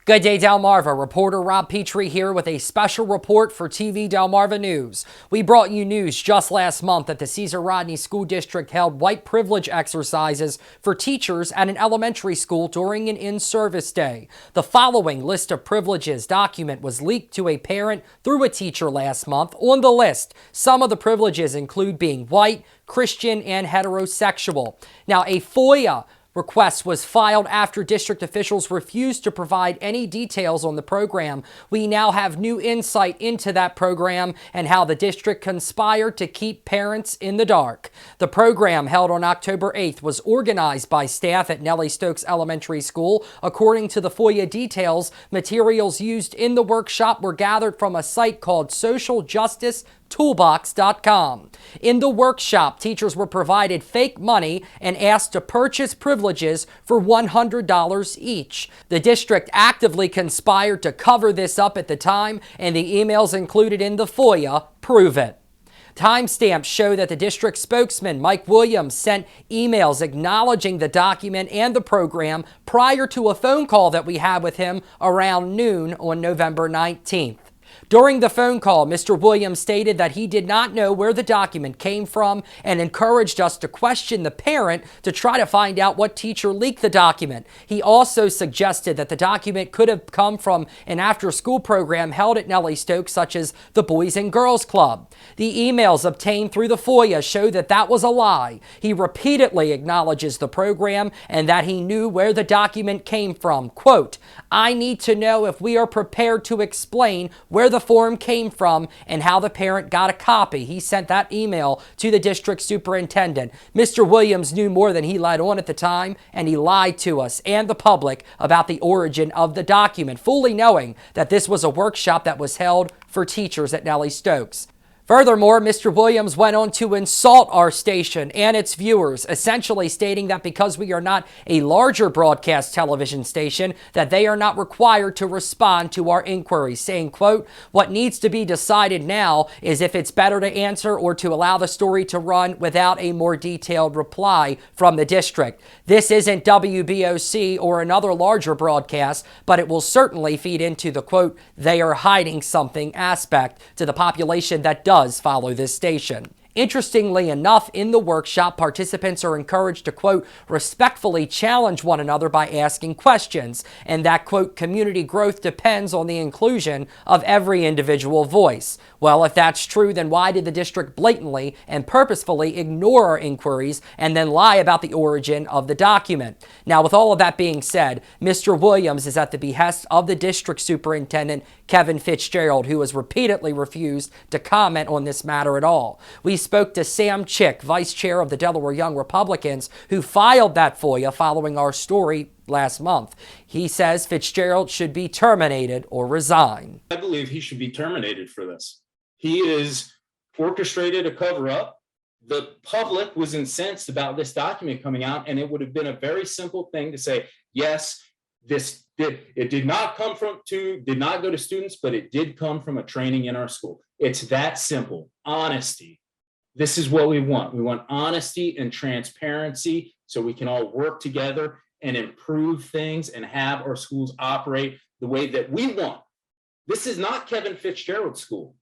Good day, Delmarva. Reporter Rob Petrie here with a special report for TV Delmarva News. We brought you news just last month that the Caesar Rodney School District held white privilege exercises for teachers at an elementary school during an in-service day. The following list of privileges document was leaked to a parent through a teacher last month. On the list, some of the privileges include being white, Christian, and heterosexual. Now, a FOIA request was filed after district officials refused to provide any details on the program. We now have new insight into that program and how the district conspired to keep parents in the dark. The program, held on October 8th, was organized by staff at Nellie Stokes Elementary School. According to the FOIA details, materials used in the workshop were gathered from a site called socialjustice.toolbox.com. In the workshop, teachers were provided fake money and asked to purchase privileges for $100 each. The district actively conspired to cover this up at the time, and the emails included in the FOIA prove it. Timestamps show that the district spokesman, Mike Williams, sent emails acknowledging the document and the program prior to a phone call that we had with him around noon on November 19th. During the phone call, Mr. Williams stated that he did not know where the document came from and encouraged us to question the parent to try to find out what teacher leaked the document. He also suggested that the document could have come from an after-school program held at Nellie Stokes, such as the Boys and Girls Club. The emails obtained through the FOIA show that that was a lie. He repeatedly acknowledges the program and that he knew where the document came from. Quote, "I need to know if we are prepared to explain where the form came from and how the parent got a copy." He sent that email to the district superintendent. Mr. Williams knew more than he let on at the time, and he lied to us and the public about the origin of the document, fully knowing that this was a workshop that was held for teachers at Nellie Stokes. Furthermore, Mr. Williams went on to insult our station and its viewers, essentially stating that because we are not a larger broadcast television station, that they are not required to respond to our inquiries, saying, quote, "What needs to be decided now is if it's better to answer or to allow the story to run without a more detailed reply from the district. This isn't WBOC or another larger broadcast, but it will certainly feed into the, quote, they are hiding something aspect to the population that does follow this station." Interestingly enough, in the workshop, participants are encouraged to, quote, "respectfully challenge one another by asking questions," and that, quote, "community growth depends on the inclusion of every individual voice." Well, if that's true, then why did the district blatantly and purposefully ignore our inquiries and then lie about the origin of the document? Now, with all of that being said, Mr. Williams is at the behest of the district superintendent, Kevin Fitzgerald, who has repeatedly refused to comment on this matter at all. We spoke to Sam Chick, vice chair of the Delaware Young Republicans, who filed that FOIA following our story last month. He says Fitzgerald should be terminated or resign. I believe he should be terminated for this. He is orchestrated a cover-up. The public was incensed about this document coming out, and it would have been a very simple thing to say, yes, it did not go to students, but it did come from a training in our school. It's that simple. Honesty. This is what we want. We want honesty and transparency so we can all work together and improve things and have our schools operate the way that we want. This is not Kevin Fitzgerald's school.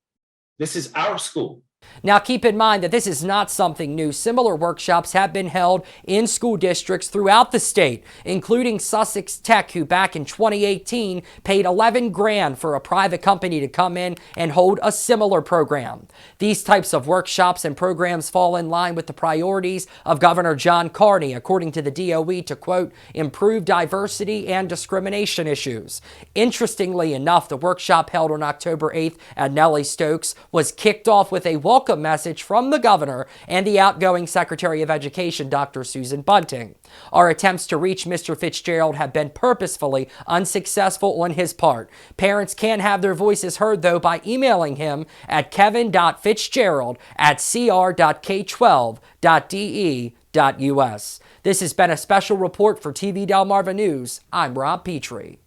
This is our school. Now, keep in mind that this is not something new. Similar workshops have been held in school districts throughout the state, including Sussex Tech, who back in 2018 paid $11 grand for a private company to come in and hold a similar program. These types of workshops and programs fall in line with the priorities of Governor John Carney, according to the DOE, to, quote, "improve diversity and discrimination issues." Interestingly enough, the workshop held on October 8th at Nellie Stokes was kicked off with a welcome message from the governor and the outgoing Secretary of Education, Dr. Susan Bunting. Our attempts to reach Mr. Fitzgerald have been purposefully unsuccessful on his part. Parents can have their voices heard, though, by emailing him at kevin.fitzgerald@cr.k12.de.us. This has been a special report for TV Delmarva News. I'm Rob Petrie.